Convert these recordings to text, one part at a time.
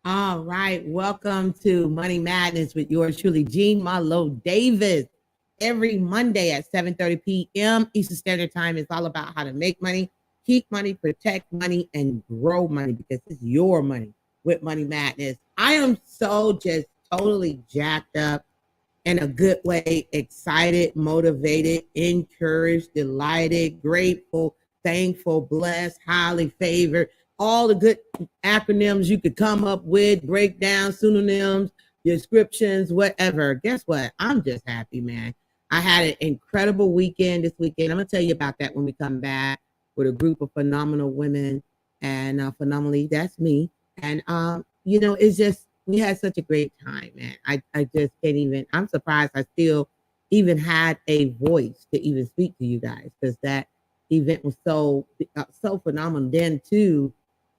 All right. Welcome to Money Madness with yours truly, Jean Marlo Davis. Every Monday at 7:30 p.m. Eastern Standard Time is all about how to make money, keep money, protect money, and grow money because it's your money with Money Madness. I am so just totally jacked up in a good way, excited, motivated, encouraged, delighted, grateful, thankful, blessed, highly favored, all the good acronyms you could come up with, breakdowns, synonyms, descriptions, whatever. Guess what? I'm just happy, man. I had an incredible weekend this weekend. I'm going to tell you about that when we come back with a group of phenomenal women and phenomenally, that's me. And, it's just, we had such a great time, man. I just can't even, I'm surprised I still even had a voice to even speak to you guys because that event was so phenomenal. Then too,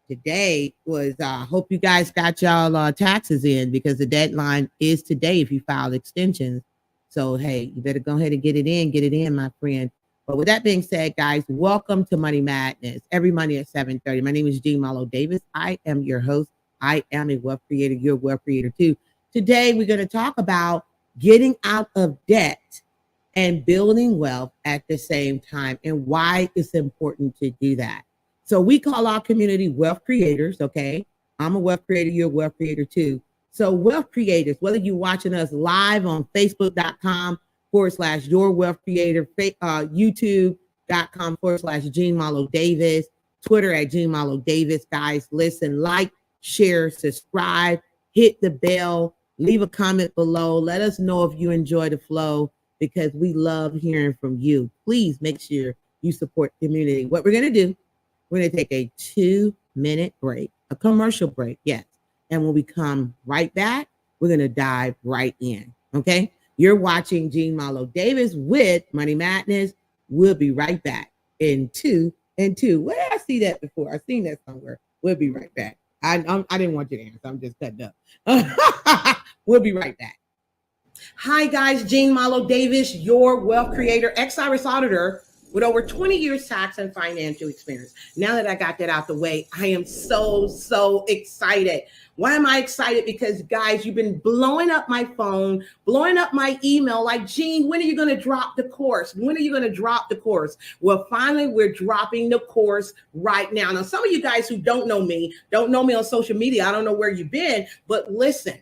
today was, hope you guys got y'all taxes in because the deadline is today if you filed extensions. So, hey, you better go ahead and get it in, my friend. But with that being said, guys, welcome to Money Madness every Monday at 7:30. My name is Jean Marlo Davis. I am your host. I am a wealth creator. You're a wealth creator too. Today, we're going to talk about getting out of debt and building wealth at the same time and why it's important to do that. So we call our community wealth creators, okay? I'm a wealth creator. You're a wealth creator too. So wealth creators, whether you're watching us live on Facebook.com/your wealth creator, YouTube.com/Jean Marlo Davis, Twitter at Jean Marlo Davis. Guys, listen, like, share, subscribe, hit the bell, leave a comment below. Let us know if you enjoy the flow because we love hearing from you. Please make sure you support the community. What we're going to do, we're going to take a 2-minute break, a commercial break, yes. And when we come right back, we're going to dive right in, okay? You're watching Jean Marlo Davis with Money Madness. We'll be right back in 2 and 2. Where did I see that before? I've seen that somewhere. We'll be right back. I didn't want you to answer. I'm just cutting up. We'll be right back. Hi, guys. Jean Marlo Davis, your wealth creator, ex-Iris auditor with over 20 years tax and financial experience. Now that I got that out the way, I am so excited. Why am I excited? Because, guys, you've been blowing up my phone, blowing up my email, like, Jean, when are you going to drop the course? When are you going to drop the course? Well, finally, we're dropping the course right now. Now, some of you guys who don't know me on social media. I don't know where you've been, but listen,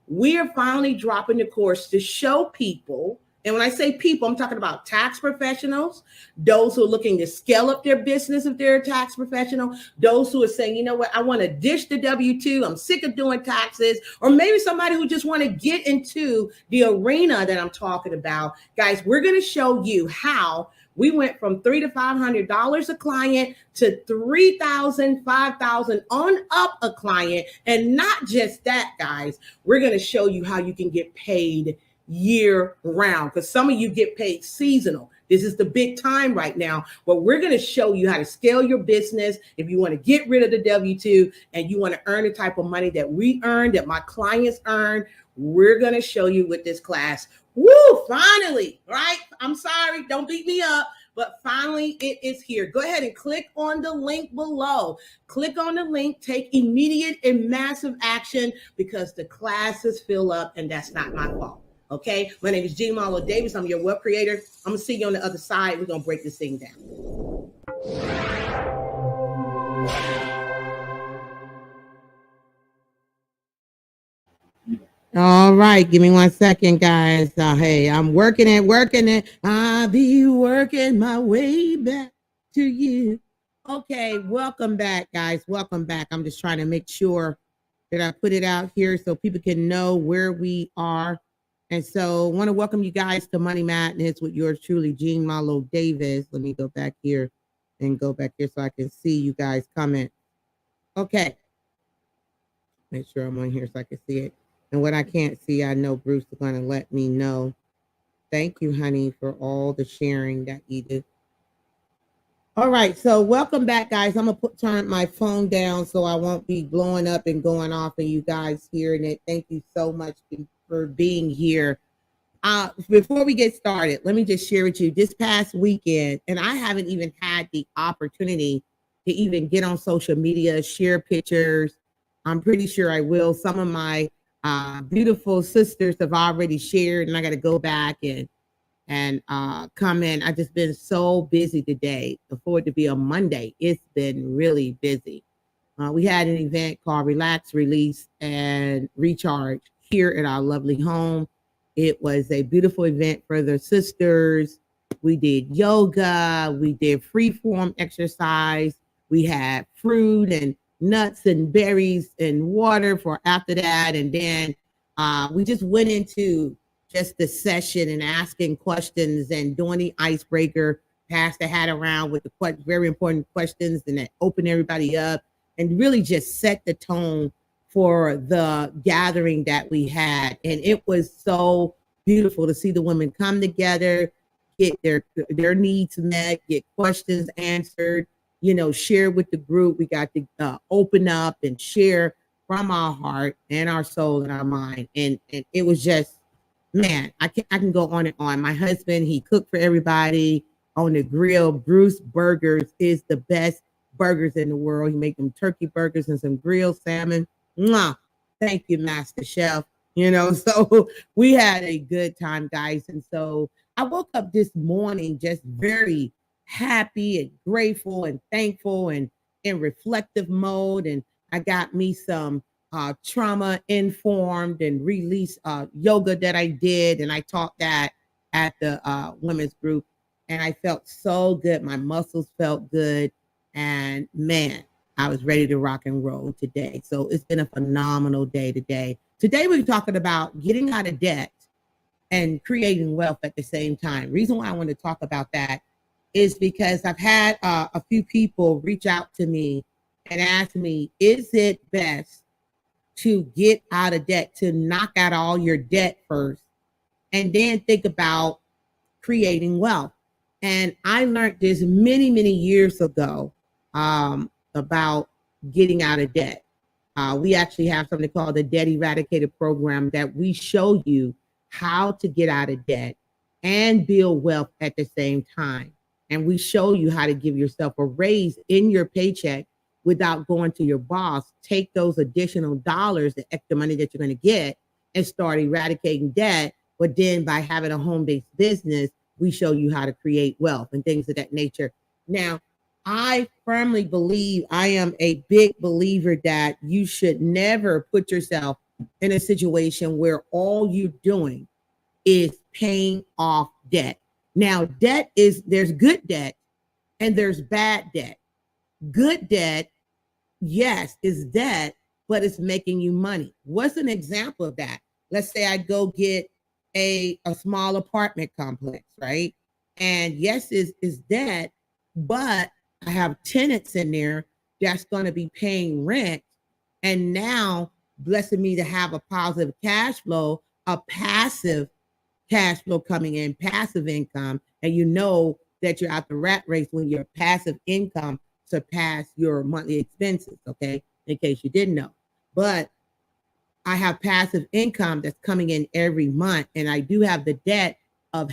we're finally dropping the course to show people. And when I say people, I'm talking about tax professionals, those who are looking to scale up their business if they're a tax professional, those who are saying, you know what, I want to ditch the W-2, I'm sick of doing taxes, or maybe somebody who just want to get into the arena that I'm talking about. Guys, we're going to show you how we went from $300 to $500 a client to $3,000, $5,000 on up a client. And not just that, guys, we're going to show you how you can get paid year round, because some of you get paid seasonal. This is the big time right now, but we're going to show you how to scale your business. If you want to get rid of the W-2 and you want to earn the type of money that we earn, that my clients earn, we're going to show you with this class. Woo, finally, right? I'm sorry, don't beat me up, but finally it is here. Go ahead and click on the link below. Click on the link, take immediate and massive action because the classes fill up and that's not my fault. Okay, my name is Jean Marlo Davis. I'm your web creator. I'm gonna see you on the other side. We're gonna break this thing down. All right, give me 1 second, guys. Hey, I'm working it. I'll be working my way back to you. Okay, welcome back, guys. Welcome back. I'm just trying to make sure that I put it out here so people can know where we are. And so I want to welcome you guys to Money Madness with yours truly, Jean Marlo Davis. Let me go back here so I can see you guys comment. Okay. Make sure I'm on here so I can see it. And what I can't see, I know Bruce is going to let me know. Thank you, honey, for all the sharing that you did. All right. So welcome back, guys. I'm going to turn my phone down so I won't be blowing up and going off and you guys hearing it. Thank you so much for being here. Before we get started, let me just share with you this past weekend, and I haven't even had the opportunity to even get on social media, share pictures, I'm pretty sure I will. Some of my beautiful sisters have already shared, and I got to go back and come in. I've just been so busy today. For it to be a Monday, it's been really busy. We had an event called Relax, Release, and Recharge here at our lovely home. It was a beautiful event for the sisters. We did yoga, we did free form exercise, we had fruit and nuts and berries and water for after that. And then we just went into just the session and asking questions and doing the icebreaker, pass the hat around with the very important questions, and then open everybody up and really just set the tone for the gathering that we had. And it was so beautiful to see the women come together, get their needs met, get questions answered, share with the group. We got to open up and share from our heart and our soul and our mind. And it was just, man, I can go on and on. My husband, he cooked for everybody on the grill. Bruce Burgers is the best burgers in the world. He make them turkey burgers and some grilled salmon. Mwah. Thank you, Master Chef. So we had a good time, guys. And so I woke up this morning just very happy and grateful and thankful and in reflective mode. And I got me some trauma informed and release yoga that I did. And I taught that at the women's group. And I felt so good. My muscles felt good. And man, I was ready to rock and roll today. So it's been a phenomenal day today. Today we're talking about getting out of debt and creating wealth at the same time. Reason why I want to talk about that is because I've had a few people reach out to me and ask me, is it best to get out of debt, to knock out all your debt first, and then think about creating wealth? And I learned this many, many years ago about getting out of debt. We actually have something called the Debt Eradicator Program that we show you how to get out of debt and build wealth at the same time. And we show you how to give yourself a raise in your paycheck without going to your boss. Take those additional dollars, the extra money that you're going to get, and start eradicating debt. But then by having a home-based business, we show you how to create wealth and things of that nature. Now, I firmly believe, I am a big believer that you should never put yourself in a situation where all you're doing is paying off debt. Now, there's good debt and there's bad debt. Good debt, yes, is debt, but it's making you money. What's an example of that? Let's say I go get a small apartment complex, right? And yes, is debt, but I have tenants in there that's going to be paying rent, and now blessing me to have a positive cash flow, a passive cash flow coming in, passive income. And you know that you're out the rat race when your passive income surpass your monthly expenses, okay? In case you didn't know. But I have passive income that's coming in every month, and I do have the debt of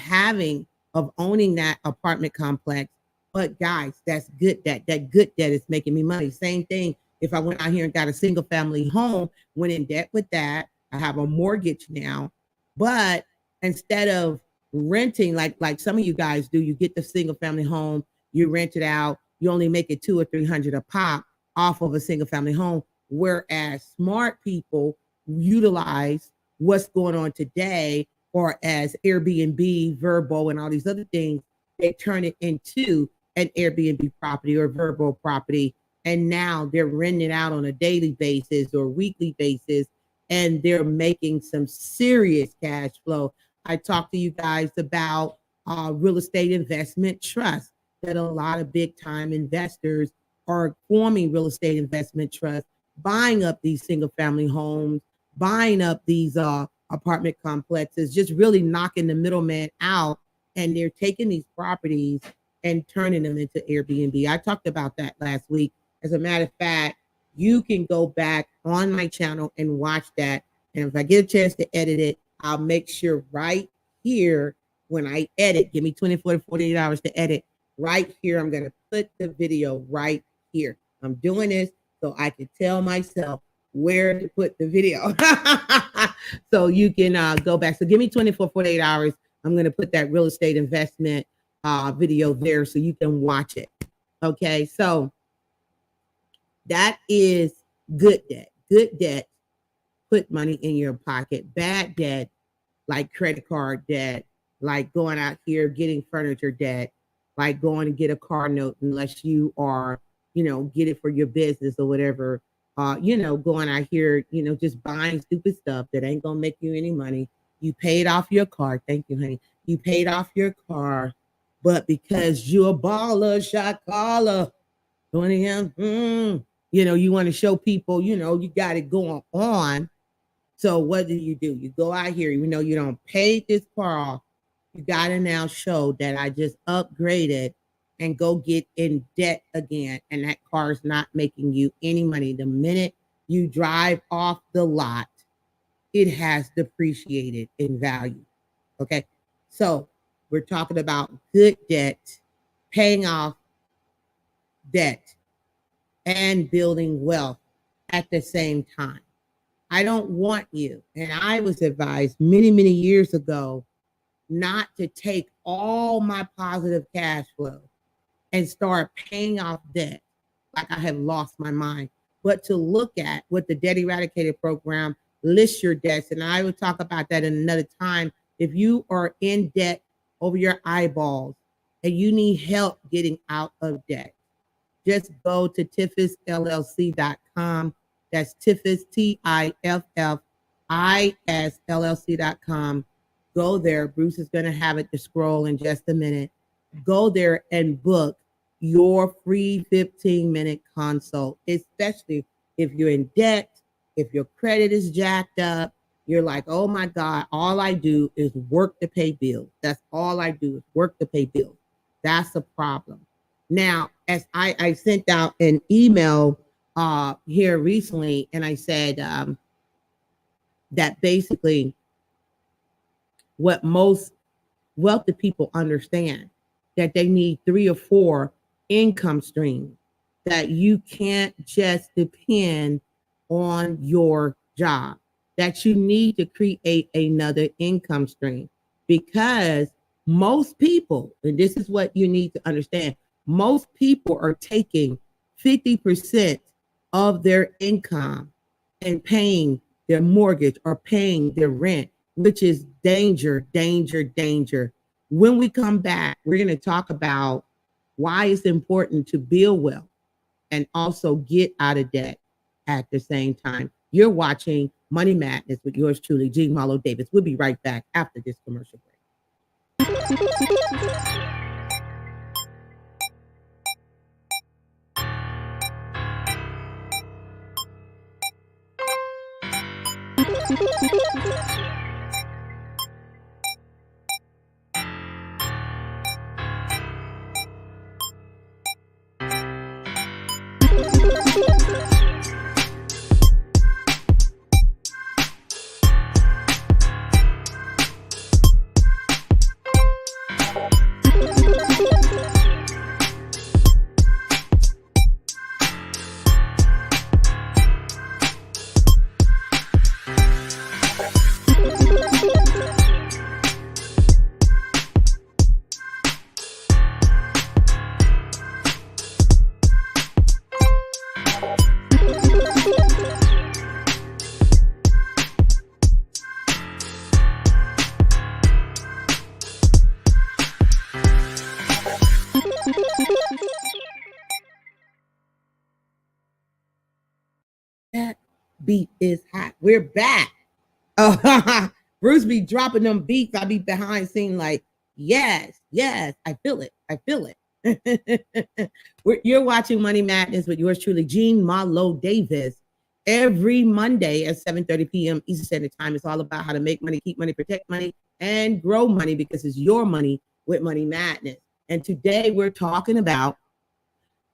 owning that apartment complex. But guys, that's good debt. That good debt is making me money. Same thing if I went out here and got a single family home, went in debt with that. I have a mortgage now, but instead of renting like some of you guys do, you get the single family home, you rent it out, you only make it $200 or $300 a pop off of a single family home. Whereas smart people utilize what's going on today, or as Airbnb, Vrbo, and all these other things, they turn it into an Airbnb property or Vrbo property. And now they're renting it out on a daily basis or weekly basis, and they're making some serious cash flow. I talked to you guys about real estate investment trust, that a lot of big time investors are forming real estate investment trusts, buying up these single family homes, buying up these apartment complexes, just really knocking the middleman out. And they're taking these properties and turning them into Airbnb. I talked about that last week. As a matter of fact, you can go back on my channel and watch that. And if I get a chance to edit it, I'll make sure right here when I edit, give me 24 to 48 hours to edit. Right here, I'm going to put the video right here. I'm doing this so I can tell myself where to put the video. So you can go back. So give me 24, 48 hours. I'm going to put that real estate investment video there so you can watch it. Okay, so that is good debt. Good debt, put money in your pocket. Bad debt, like credit card debt, like going out here getting furniture debt, like going to get a car note unless you are, get it for your business or whatever. Going out here, just buying stupid stuff that ain't gonna make you any money. You paid off your car. Thank you, honey. You paid off your car, but because you're a baller, shot caller, you want to show people, you got it going on. So what do? You go out here, even though you don't pay this car off, you got to now show that I just upgraded and go get in debt again. And that car is not making you any money. The minute you drive off the lot, it has depreciated in value. Okay. So we're talking about good debt, paying off debt, and building wealth at the same time. I don't want you, and I was advised many, many years ago not to take all my positive cash flow and start paying off debt like I have lost my mind, but to look at what the Debt Eradicator program lists your debts. And I will talk about that in another time. If you are in debt over your eyeballs and you need help getting out of debt, just go to TiffisLLC.com. That's Tiffis, TiffisLLC.com. Go there. Bruce is going to have it to scroll in just a minute. Go there and book your free 15-minute consult, especially if you're in debt, if your credit is jacked up, you're like, oh my God, all I do is work to pay bills. That's all I do is work to pay bills. That's a problem. Now, as I sent out an email here recently, and I said that basically what most wealthy people understand, that they need 3 or 4 income streams, that you can't just depend on your job, that you need to create another income stream, because most people, and this is what you need to understand, most people are taking 50% of their income and paying their mortgage or paying their rent, which is danger, danger, danger. When we come back, we're going to talk about why it's important to build wealth and also get out of debt at the same time. You're watching Money Madness with yours truly, Jean Marlo Davis. We'll be right back after this commercial break. That beat is hot. We're back. Bruce be dropping them beats. I be behind scene like, yes, yes, I feel it. I feel it. You're watching Money Madness with yours truly, Jean Marlo Davis. Every Monday at 7:30 p.m. Eastern Standard Time. It's all about how to make money, keep money, protect money, and grow money, because it's your money with Money Madness. And today we're talking about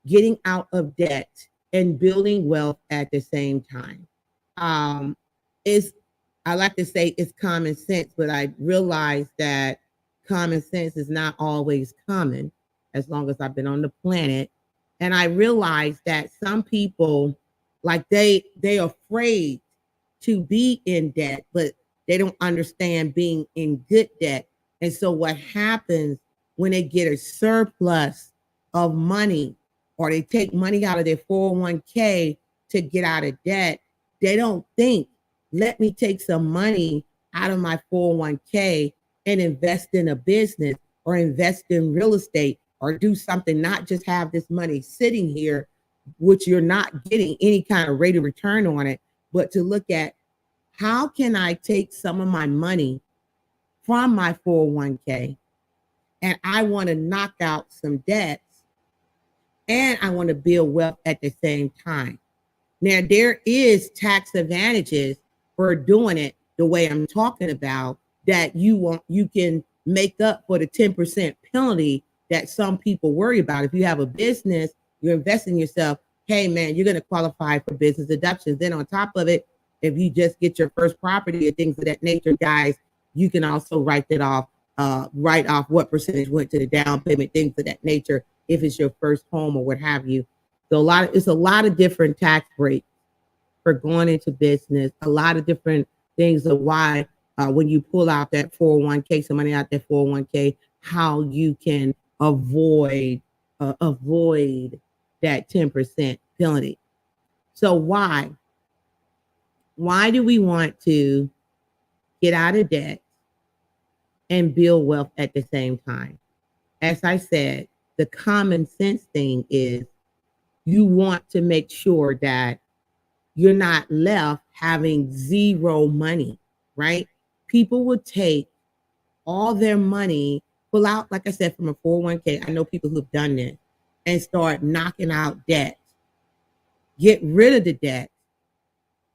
getting out of debt and building wealth at the same time. I like to say it's common sense, but I realize that common sense is not always common as long as I've been on the planet. And I realize that some people Like they're afraid to be in debt, but they don't understand being in good debt. And so what happens when they get a surplus of money, or they take money out of their 401k to get out of debt, they don't think, let me take some money out of my 401k and invest in a business or invest in real estate or do something, not just have this money sitting here, which you're not getting any kind of rate of return on it, but to look at, how can I take some of my money from my 401k and I want to knock out some debts and I want to build wealth at the same time. Now, there is tax advantages for doing it the way I'm talking about, that you can make up for the 10% penalty that some people worry about. If you have a business, you're investing in yourself, hey man, you're going to qualify for business deductions. Then on top of it, if you just get your first property or things of that nature, guys, you can also write off what percentage went to the down payment, things of that nature, if it's your first home or what have you. So it's a lot of different tax breaks for going into business, a lot of different things of why when you pull out that 401k, some money out that 401k, how you can avoid that 10% penalty. So why do we want to get out of debt and build wealth at the same time? As I said, the common sense thing is you want to make sure that you're not left having zero money, right? People will take all their money, pull out, like I said, from a 401k. I know people who've done this, and start knocking out debt, get rid of the debt,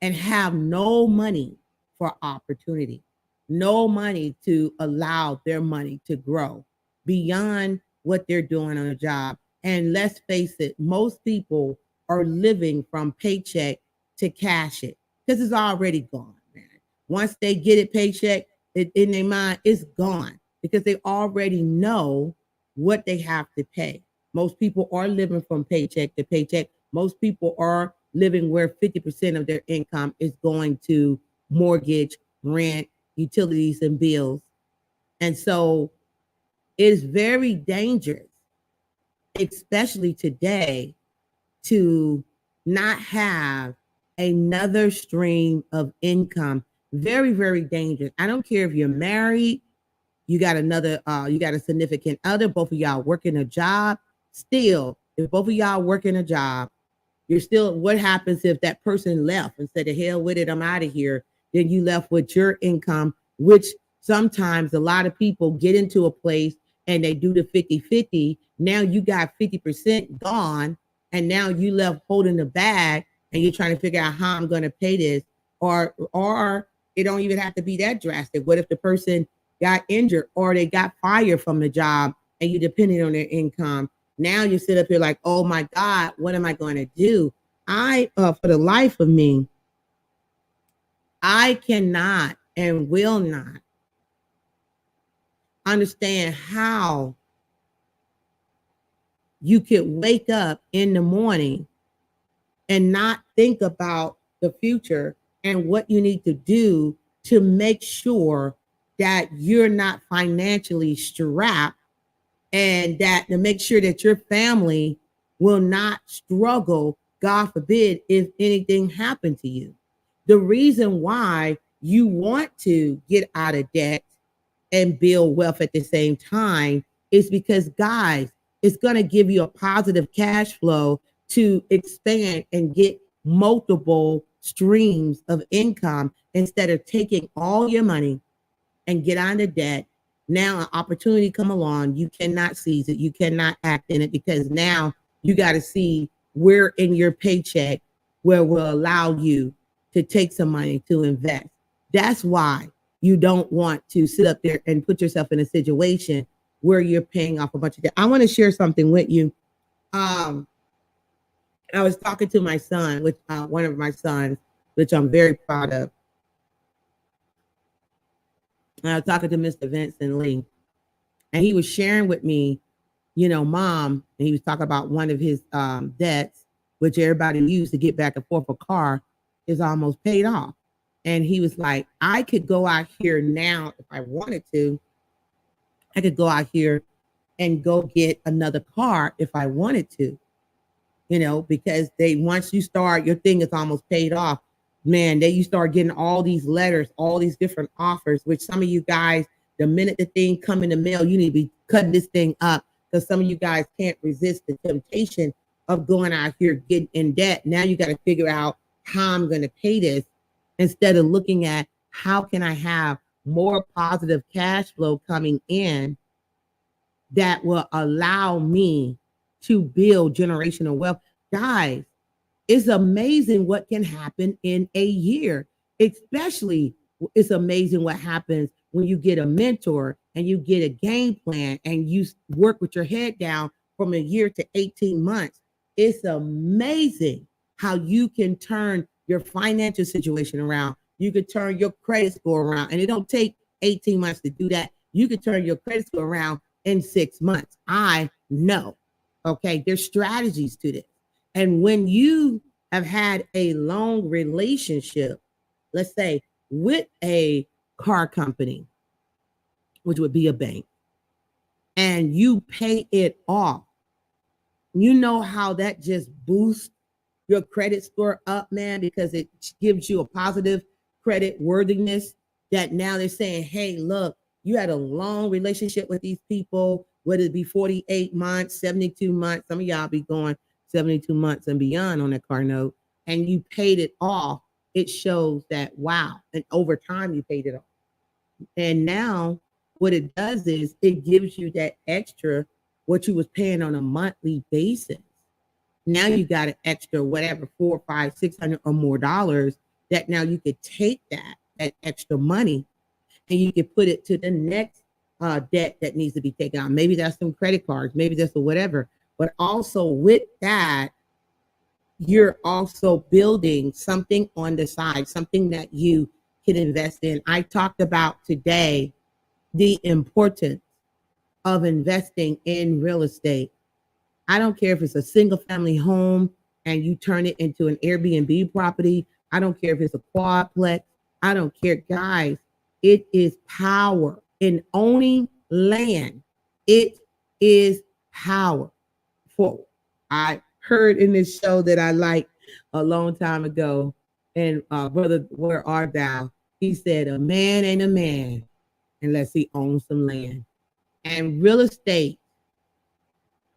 and have no money for opportunity, no money to allow their money to grow beyond what they're doing on a job. And let's face it, most people are living from paycheck to cash it because it's already gone, man. Once they get it paycheck, in their mind, it's gone because they already know what they have to pay. Most people are living from paycheck to paycheck. Most people are living where 50% of their income is going to mortgage, rent, utilities, and bills. And so it is very dangerous, especially today, to not have another stream of income. Very, very dangerous. I don't care if you're married, you got a significant other, both of y'all working a job. Still, if both of y'all working a job, you're still, what happens if that person left and said, the hell with it, I'm out of here? Then you left with your income, which sometimes a lot of people get into a place and they do the 50-50. Now you got 50% gone, and now you left holding the bag, and you're trying to figure out how I'm going to pay this. Or it don't even have to be that drastic. What if the person got injured or they got fired from the job and you're depending on their income? Now you sit up here like, oh my God, what am I going to do? For the life of me, I cannot and will not understand how you could wake up in the morning and not think about the future and what you need to do to make sure that you're not financially strapped, and that to make sure that your family will not struggle, God forbid, if anything happened to you. The reason why you want to get out of debt and build wealth at the same time is because, guys, it's going to give you a positive cash flow to expand and get multiple streams of income instead of taking all your money and get out of debt. Now an opportunity come along, you cannot seize it, you cannot act in it, because now you got to see where in your paycheck where will allow you to take some money to invest. That's why you don't want to sit up there and put yourself in a situation where you're paying off a bunch of debt. I want to share something with you. I was talking to my son, with one of my sons, which I'm very proud of. And I was talking to Mr. Vincent Lee, and he was sharing with me, Mom, and he was talking about one of his debts. which everybody used to get back and forth a car, is almost paid off. And he was like, I could go out here now if I wanted to. I could go out here and go get another car if I wanted to, because once you start, your thing is almost paid off. Man, then you start getting all these letters, all these different offers, which some of you guys, the minute the thing come in the mail, you need to be cutting this thing up, because some of you guys can't resist the temptation of going out here getting in debt. Now you got to figure out how I'm going to pay this, instead of looking at how can I have more positive cash flow coming in that will allow me to build generational wealth. Guys, it's amazing what can happen in a year. Especially, it's amazing what happens when you get a mentor and you get a game plan and you work with your head down from a year to 18 months. It's amazing how you can turn your financial situation around. You could turn your credit score around, and it don't take 18 months to do that. You could turn your credit score around in 6 months. I know. Okay, there's strategies to this. And when you have had a long relationship, let's say with a car company, which would be a bank, and you pay it off, you know how that just boosts your credit score up, man, because it gives you a positive credit worthiness that now they're saying, hey, look, you had a long relationship with these people, whether it be 48 months, 72 months. Some of y'all be going 72 months and beyond on that car note, and you paid it off. It shows that, wow, and over time you paid it off. And now what it does is it gives you that extra, what you was paying on a monthly basis. Now you got an extra, whatever, $400, $500, $600 or more dollars, that now you could take that extra money and you can put it to the next debt that needs to be taken out. Maybe that's some credit cards, maybe that's a whatever. But also with that, you're also building something on the side, something that you can invest in. I talked about today the importance of investing in real estate. I don't care if it's a single family home and you turn it into an Airbnb property. I don't care if it's a quadplex. I don't care, guys. It is power in owning land. It is power. I heard in this show that I liked a long time ago, and Brother Where Art Thou? He said, a man ain't a man unless he owns some land. And real estate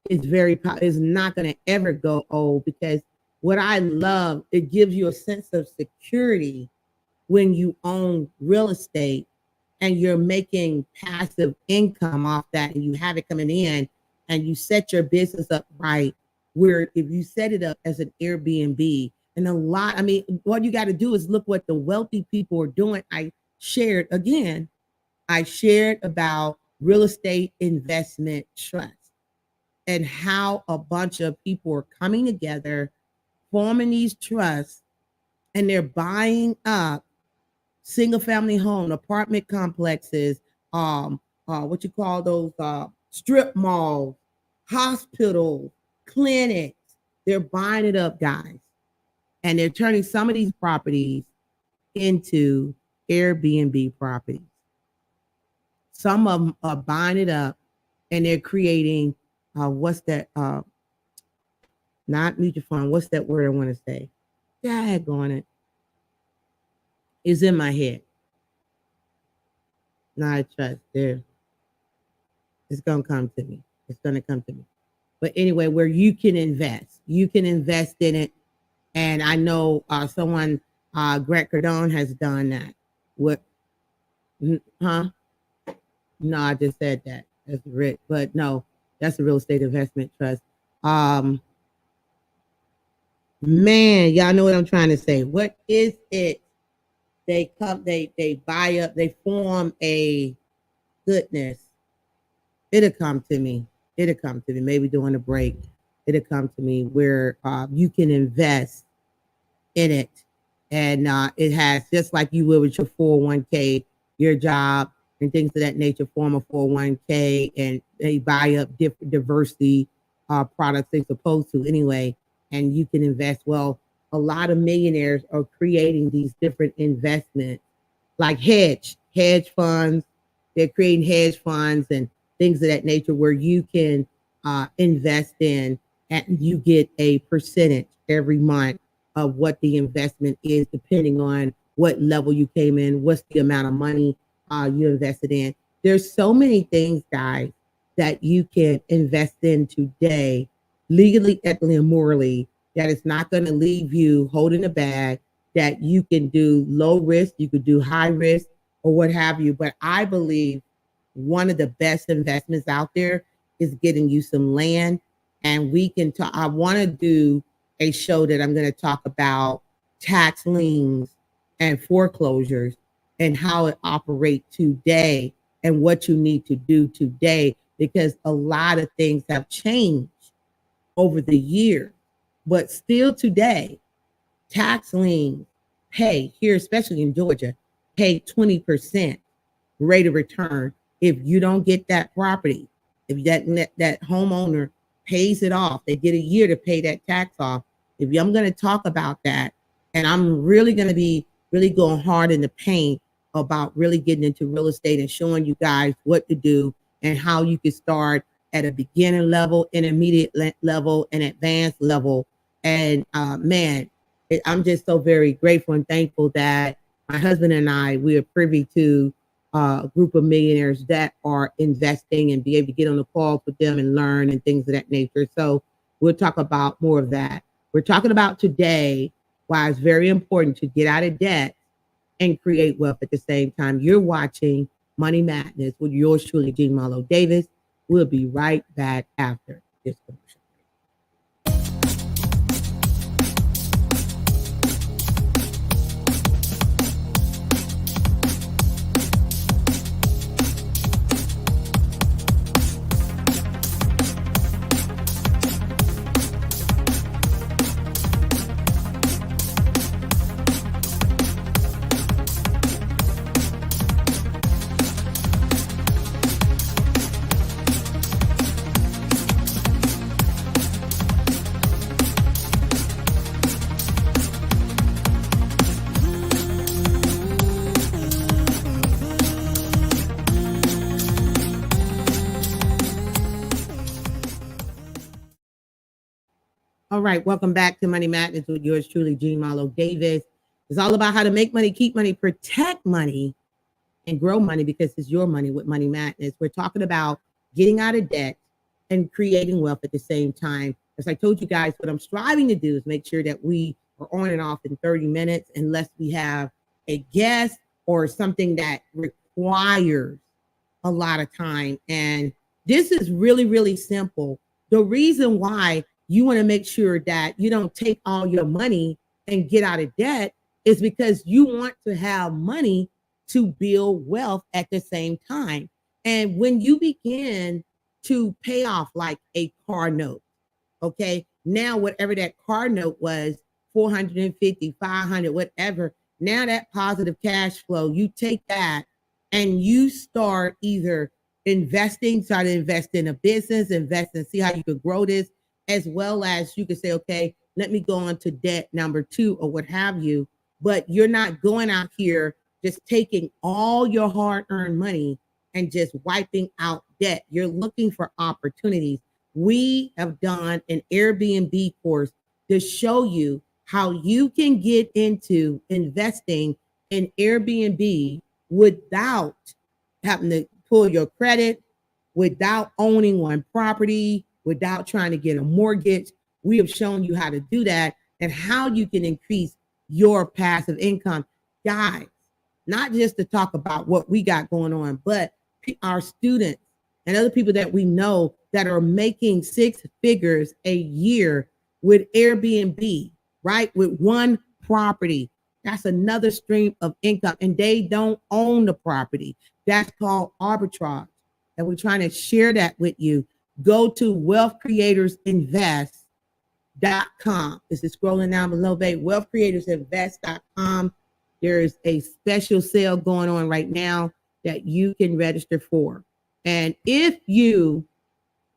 is not going to ever go old, because what I love, it gives you a sense of security when you own real estate and you're making passive income off that, and you have it coming in, and you set your business up right, where if you set it up as an Airbnb, and what you got to do is look what the wealthy people are doing. I shared about real estate investment trust, and how a bunch of people are coming together, forming these trusts, and they're buying up single family home, apartment complexes, what you call those, strip malls, hospitals, clinics. They're buying it up, guys. And they're turning some of these properties into Airbnb properties. Some of them are buying it up and they're creating, what's that? Not mutual fund. What's that word I want to say? Daggone it. It's in my head. Not trust there. It's going to come to me. It's going to come to me. But anyway, where you can invest in it. And I know someone, Grant Cardone, has done that. What? Huh? No, I just said that. That's Rick. But no, that's a real estate investment trust. Man, y'all know what I'm trying to say. What is it? They buy up, they form a, goodness. It'll come to me. Maybe during the break, it'll come to me where you can invest in it. And it has, just like you would with your 401k, your job and things of that nature, form a 401k, and they buy up different diversity products they're supposed to anyway. and you can invest. Well, a lot of millionaires are creating these different investments like hedge funds. They're creating hedge funds and things of that nature where you can invest in and you get a percentage every month of what the investment is, depending on what level you came in, what's the amount of money you invested in. There's so many things, guys, that you can invest in today, legally, ethically, and morally, that is not going to leave you holding a bag, that you can do low risk, you could do high risk, or what have you. But I believe one of the best investments out there is getting you some land. And we can talk. I want to do a show that I'm going to talk about tax liens and foreclosures and how it operates today and what you need to do today, because a lot of things have changed over the years. But still today, tax liens pay here, especially in Georgia, pay 20% rate of return if you don't get that property. If that homeowner pays it off, they get a year to pay that tax off. If I'm going to talk about that, and I'm really going to be really going hard in the paint about really getting into real estate and showing you guys what to do and how you can start at a beginner level, intermediate level, and advanced level. And man, I'm just so very grateful and thankful that my husband and I, we are privy to a group of millionaires that are investing and be able to get on the call with them and learn and things of that nature. So we'll talk about more of that. We're talking about today why it's very important to get out of debt and create wealth at the same time. You're watching Money Madness with yours truly, Jean Marlo Davis. We'll be right back after this commercial. All right, welcome back to Money Madness with yours truly, Jean Marlo Davis. It's all about how to make money, keep money, protect money, and grow money because it's your money with Money Madness. We're talking about getting out of debt and creating wealth at the same time. As I told you guys, what I'm striving to do is make sure that we are on and off in 30 minutes unless we have a guest or something that requires a lot of time. And this is really, really simple. The reason why you want to make sure that you don't take all your money and get out of debt is because you want to have money to build wealth at the same time. And when you begin to pay off like a car note, okay, now whatever that car note was, 450, 500, whatever, now that positive cash flow, you take that and you start either start to invest in a business, invest and see how you could grow this, as well as you could say, okay, let me go on to debt number 2 or what have you. But you're not going out here just taking all your hard-earned money and just wiping out debt. You're looking for opportunities. We have done an Airbnb course to show you how you can get into investing in Airbnb without having to pull your credit, without owning one property, without trying to get a mortgage. We have shown you how to do that and how you can increase your passive income. Guys, not just to talk about what we got going on, but our students and other people that we know that are making 6 figures a year with Airbnb, right? With one property. That's another stream of income. And they don't own the property. That's called arbitrage. And we're trying to share that with you. Go to wealthcreatorsinvest.com. This is scrolling down below, babe. Wealthcreatorsinvest.com. There is a special sale going on right now that you can register for. And if you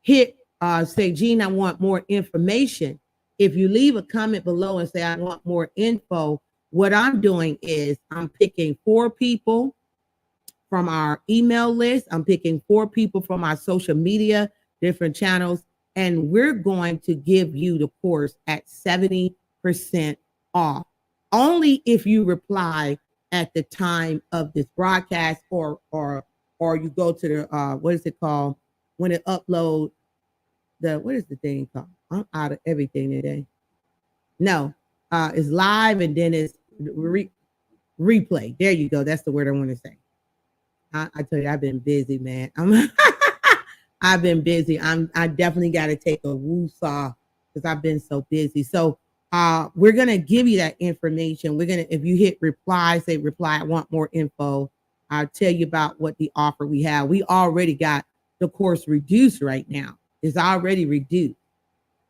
hit, say, Gene, I want more information, If you leave a comment below and say, I want more info, what I'm doing is I'm picking 4 people from our email list. I'm picking 4 people from our social media, different channels, and we're going to give you the course at 70% off. Only if you reply at the time of this broadcast, or you go to the what is it called when it upload the, what is the thing called? I'm out of everything today. No, it's live and then it's replay. There you go. That's the word I want to say. I tell you, I've been busy, man. I've been busy. I definitely got to take a woo-saw because I've been so busy. So we're gonna give you that information. We're gonna, if you hit reply, say reply, I want more info. I'll tell you about what the offer we have. We already got the course reduced right now. It's already reduced.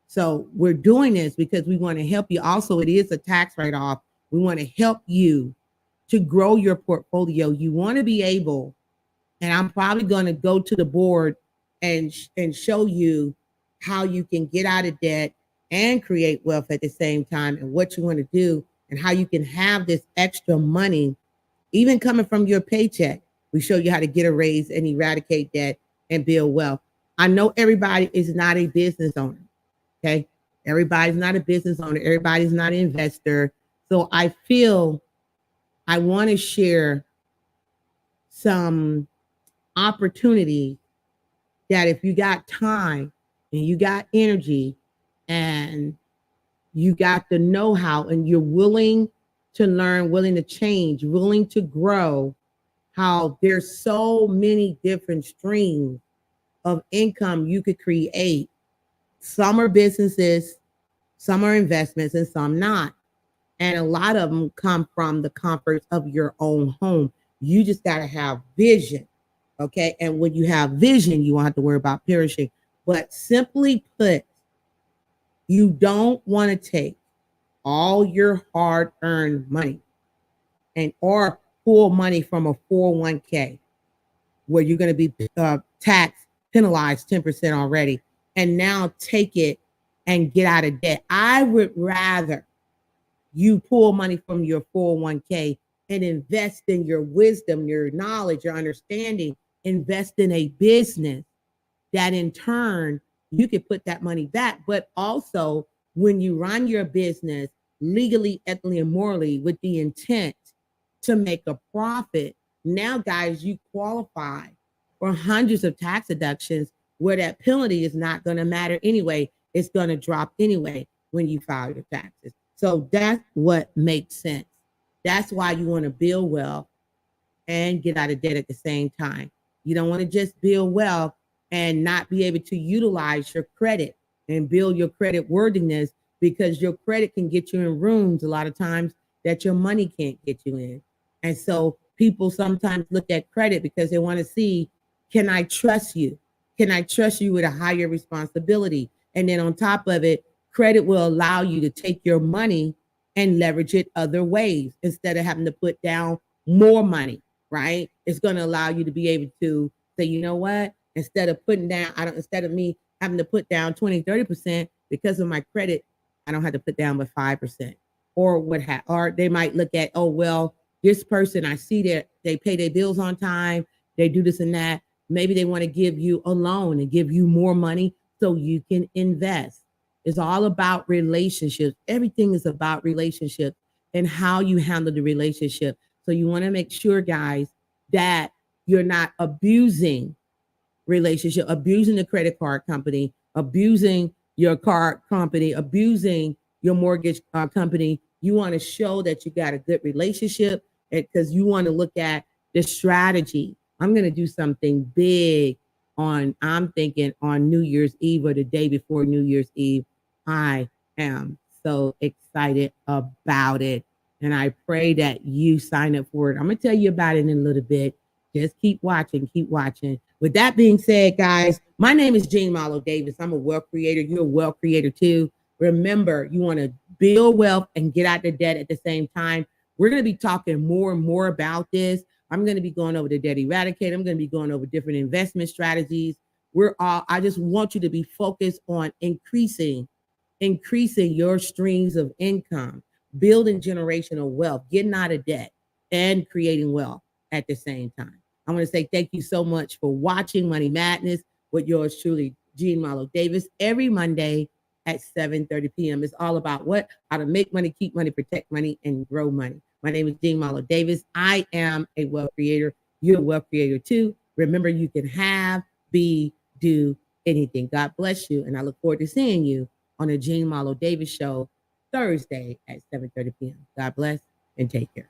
So we're doing this because we want to help you. Also, it is a tax write-off. We want to help you to grow your portfolio. You want to be able, and I'm probably going to go to the board and show you how you can get out of debt and create wealth at the same time, and what you want to do, and how you can have this extra money, even coming from your paycheck. We show you how to get a raise and eradicate debt and build wealth. I know everybody is not a business owner. Okay. Everybody's not a business owner. Everybody's not an investor. So I feel I want to share some opportunity that if you got time and you got energy and you got the know-how and you're willing to learn, willing to change, willing to grow, how there's so many different streams of income you could create. Some are businesses, some are investments, and some not. And a lot of them come from the comforts of your own home. You just got to have vision. Okay. And when you have vision, you won't have to worry about perishing. But simply put, you don't want to take all your hard-earned money and or pull money from a 401k where you're going to be tax penalized 10% already, and now take it and get out of debt. I would rather you pull money from your 401k and invest in your wisdom, your knowledge, your understanding, invest in a business that in turn you can put that money back. But also, when you run your business legally, ethically, and morally with the intent to make a profit, now, guys, you qualify for hundreds of tax deductions where that penalty is not going to matter anyway. It's going to drop anyway when you file your taxes. So that's what makes sense. That's why you want to build wealth and get out of debt at the same time. You don't want to just build wealth and not be able to utilize your credit and build your credit worthiness, because your credit can get you in rooms a lot of times that your money can't get you in. And so people sometimes look at credit because they want to see, can I trust you? Can I trust you with a higher responsibility? And then on top of it, credit will allow you to take your money and leverage it other ways instead of having to put down more money, right? It's going to allow you to be able to say, you know what? Instead of putting down, instead of me having to put down 20, 30% because of my credit, I don't have to put down but 5%. Or they might look at, oh, well, this person, I see that they pay their bills on time, they do this and that. Maybe they want to give you a loan and give you more money so you can invest. It's all about relationships. Everything is about relationships and how you handle the relationship. So you want to make sure, guys, that you're not abusing relationship, abusing the credit card company, abusing your car company, abusing your mortgage company. You want to show that you got a good relationship, because you want to look at the strategy. I'm going to do something big I'm thinking on New Year's Eve or the day before New Year's Eve. I am so excited about it. And I pray that you sign up for it. I'm going to tell you about it in a little bit. Just keep watching, keep watching. With that being said, guys, my name is Jean Malo Davis. I'm a wealth creator. You're a wealth creator too. Remember, you want to build wealth and get out the debt at the same time. We're going to be talking more and more about this. I'm going to be going over the debt eradicator. I'm going to be going over different investment strategies. I just want you to be focused on increasing increasing your streams of income, building generational wealth, getting out of debt, and creating wealth at the same time. I want to say thank you so much for watching Money Madness with yours truly, Jean Malo Davis, every Monday at 7:30 p.m. It's all about what? How to make money, keep money, protect money, and grow money. My name is Jean Malo Davis. I am a wealth creator. You're a wealth creator too. Remember, you can have, be, do anything. God bless you. And I look forward to seeing you on the Jean Malo Davis Show Thursday at 7:30 p.m. God bless and take care.